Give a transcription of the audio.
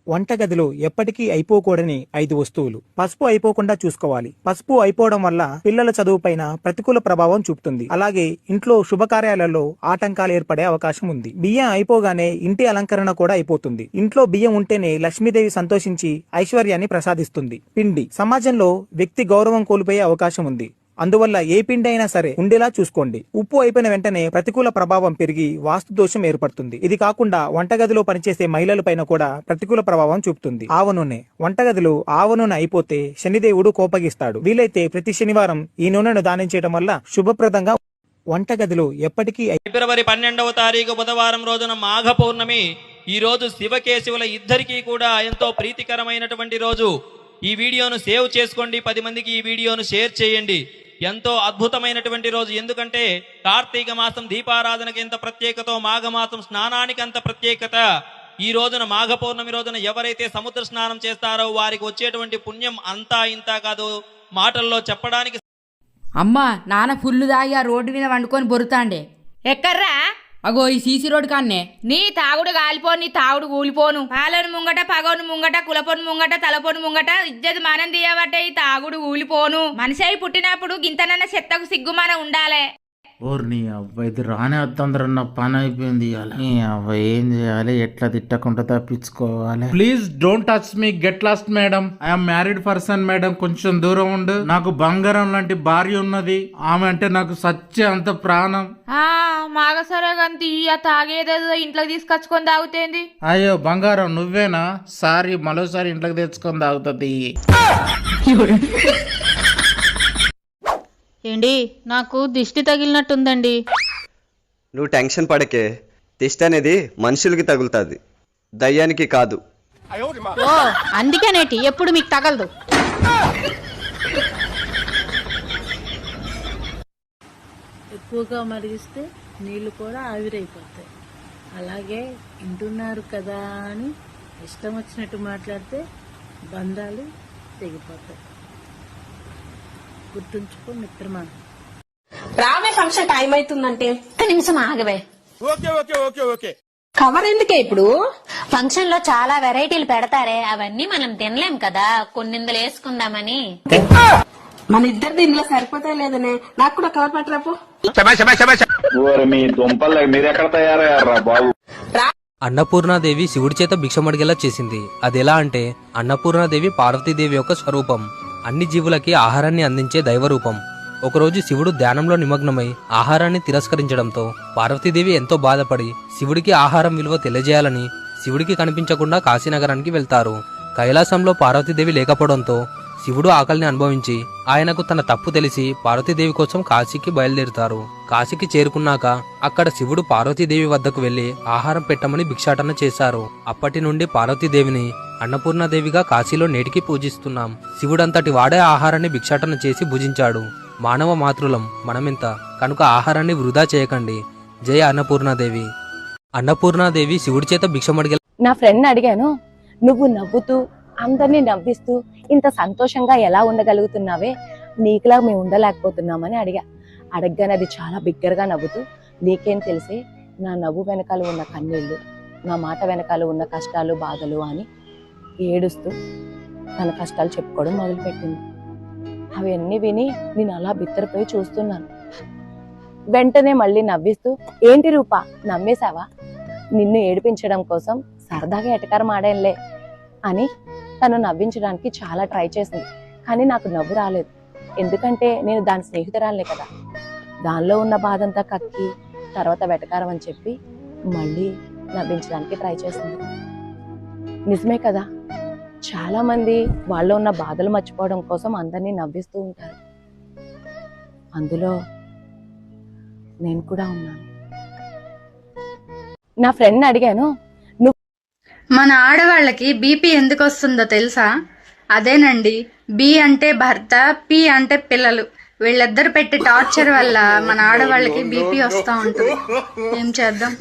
వంటగదిలో ఎప్పటికీ అయిపోకూడని 5 వస్తువులు. పసుపు అయిపోకుండా చూసుకోవాలి. పసుపు అయిపోవడం వల్ల పిల్లల చదువుపైన ప్రతికూల ప్రభావం చూపుతుంది. అలాగే ఇంట్లో శుభకార్యాలలో ఆటంకాలు ఏర్పడే అవకాశం ఉంది. బియ్యం అయిపోగానే ఇంటి అలంకరణ కూడా అయిపోతుంది. ఇంట్లో బియ్యం ఉంటేనే లక్ష్మీదేవి సంతోషించి ఐశ్వర్యాన్ని ప్రసాదిస్తుంది. పిండి సమాజంలో వ్యక్తి గౌరవం కోల్పోయే అవకాశం ఉంది. అందువల్ల ఏ పిండి అయినా సరే ఉండేలా చూసుకోండి. ఉప్పు అయిపోయిన వెంటనే ప్రతికూల ప్రభావం పెరిగి వాస్తు దోషం ఏర్పడుతుంది. ఇది కాకుండా వంటగదిలో పనిచేసే మహిళల పైన కూడా ప్రతికూల ప్రభావం చూపుతుంది. ఆవ నూనె వంటగదిలో ఆవ నూనె అయిపోతే శనిదేవుడు కోపగిస్తాడు. వీలైతే ప్రతి శనివారం ఈ నూనెను దానం చేయడం వల్ల శుభప్రదంగా వంటగదిలో ఎప్పటికీ. ఫిబ్రవరి 12వ తారీఖు బుధవారం రోజున మాఘ పౌర్ణమి. ఈ రోజు శివకేశవుల ఇద్దరికీ కూడా ఎంతో ప్రీతికరమైనటువంటి రోజు. ఈ వీడియోను సేవ్ చేసుకోండి, 10 మందికి ఈ వీడియోను షేర్ చేయండి. ఎంతో అద్భుతమైనటువంటి రోజు. ఎందుకంటే కార్తీక మాసం దీపారాధనకి ఎంత ప్రత్యేకతో మాఘమాసం స్నానానికి అంత ప్రత్యేకత. ఈ రోజున మాఘ పౌర్ణమి రోజున ఎవరైతే సముద్ర స్నానం చేస్తారో వారికి వచ్చేటువంటి పుణ్యం అంతా ఇంత కాదు, మాటల్లో చెప్పడానికి. అమ్మా నాన్న ఫుల్లు దాగి ఆ రోడ్డు మీద వండుకొని బొరుతాండే. ఎక్కర్రా? అగో ఈ సీసీ రోడ్ కాన్నే. నీ తాగుడు గాలిపోను, నీ తాగుడు కూలిపోను. పాలను ముంగట, పగోను ముంగట, కులపోను ముంగట, తలపోను ముంగట ఇజ్జత్ మనం తీయబట్టే ఈ తాగుడు కూలిపోను. మనిషి అయి పుట్టినప్పుడు గింతనన్న చెత్తకు సిగ్గుమాన ఉండాలే. ఓర్ నీ అవ్వ ఇది రానే వద్దందరన్న పని అయిపోయింది. నీ అవ్వ ఏం చేయాలి, ఎట్లా తిట్టకుండా తప్పించుకోవాలి. Please don't touch me, get lost madam. I'm married person madam, కొంచెం దూరం ఉండు. నాకు బంగారం లాంటి భార్య ఉన్నది, ఆమె అంటే నాకు సచ్చే అంత ప్రాణం. మాగసరే గంతి ఆ తాగేదేదో ఇంట్లోకి తీసుకొచ్చుకొని తాగుతేంది. అయ్యో బంగారం నువ్వేనా? సారీ, మరోసారి ఇంట్లోకి తెచ్చుకొని తాగుతుంది. ఏండి నాకు దిష్టి తగిలినట్టుందండి. నువ్వు టెన్షన్ పడకే, దిష్టి అనేది మనుషులకి తగులుతుంది, దయ్యానికి కాదు. ఓ అందుకేనేటి ఎప్పుడు మీకు తగలదు. ఎక్కువగా మరిగిస్తే నీళ్లు కూడా ఆవిరైపోతాయి. అలాగే వింటున్నారు కదా అని ఇష్టం వచ్చినట్టు మాట్లాడితే బంధాలు తెగిపోతాయి. గుర్తుంచుకో మిత్రమా. రావే ఫంక్షన్ టైం అవుతుందంటే ఒక్క నిమిషం ఆగవే. కవర్ ఎందుకే ఇప్పుడు? ఫంక్షన్ లో చాలా వెరైటీలు పెడతారే, అవన్నీ మనం తినలేం కదా, కొన్నిందులు వేసుకుందామని. మన ఇద్దరిది ఇందులో సరిపోతాయి లేదనే, నాకు కూడా కవర్ పట్టరాపో. మీరెక్కడ తయారయ్యారా బాబు? అన్నపూర్ణాదేవి శివుడి చేత భిక్షమడిగేలా చేసింది. అదెలా అంటే అన్నపూర్ణాదేవి పార్వతీదేవి యొక్క స్వరూపం, అన్ని జీవులకి ఆహారాన్ని అందించే దైవరూపం. ఒకరోజు శివుడు ధ్యానంలో నిమగ్నమై ఆహారాన్ని తిరస్కరించడంతో పార్వతీదేవి ఎంతో బాధపడి శివుడికి ఆహారం విలువ తెలియజేయాలని శివుడికి కనిపించకుండా కాశీనగరానికి వెళ్తారు. కైలాసంలో పార్వతీదేవి లేకపోవడంతో శివుడు ఆకలిని అనుభవించి ఆయనకు తన తప్పు తెలిసి పార్వతీదేవి కోసం కాశీకి బయలుదేరుతారు. కాశీకి చేరుకున్నాక అక్కడ శివుడు పార్వతీదేవి వద్దకు వెళ్లి ఆహారం పెట్టమని భిక్షాటన చేశారు. అప్పటి నుండి పార్వతీదేవిని అన్నపూర్ణాదేవిగా కాశీలో నేటికి పూజిస్తున్నాం. శివుడంతటి వాడే ఆహారాన్ని భిక్షాటన చేసి భుజించాడు. మానవ మాతృలం మనమెంత, కనుక ఆహారాన్ని వృధా చేయకండి. జయ అన్నపూర్ణాదేవి. అన్నపూర్ణాదేవి శివుడి చేత భిక్షమడిగే. నా ఫ్రెండ్ అడిగాను, నువ్వు నవ్వుతూ అందరినీ నవ్విస్తూ ఇంత సంతోషంగా ఎలా ఉండగలుగుతున్నావే, నీకులా మేము ఉండలేకపోతున్నామని అడగగానే అది చాలా బిగ్గరగా నవ్వుతూ, నీకేం తెలిసే నా నవ్వు వెనకాల ఉన్న కన్నీళ్లు, నా మాట వెనకాల ఉన్న కష్టాలు బాధలు అని ఏడుస్తూ తన కష్టాలు చెప్పుకోవడం మొదలుపెట్టింది. అవన్నీ విని నేను అలా బిత్తరపోయి చూస్తున్నాను. వెంటనే మళ్ళీ నవ్విస్తూ, ఏంటి రూపా నమ్మేశావా, నిన్ను ఏడిపించడం కోసం సరదాగా ఎటకారం ఆడేంలే అని తను నవ్వించడానికి చాలా ట్రై చేసింది. కానీ నాకు నవ్వు రాలేదు, ఎందుకంటే నేను దాని స్నేహితురాలే కదా. దానిలో ఉన్న బాధంతా కక్కి తర్వాత వెటకారం అని చెప్పి మళ్ళీ నవ్వించడానికి ట్రై చేసింది. నిజమే కదా, చాలా మంది వాళ్ళలో ఉన్న బాధలు మర్చిపోవడం కోసం అందరినీ నవ్విస్తూ ఉంటారు. అందులో నేను కూడా ఉన్నాను. నా ఫ్రెండ్ అడిగాను, మన ఆడవాళ్ళకి బీపీ ఎందుకు వస్తుందో తెలుసా? అదేనండి, బి అంటే భర్త, పి అంటే పిల్లలు. వీళ్ళిద్దరు పెట్టే టార్చర్ వల్ల మన ఆడవాళ్ళకి బీపీ వస్తూ ఉంటుంది. ఏం చేద్దాం?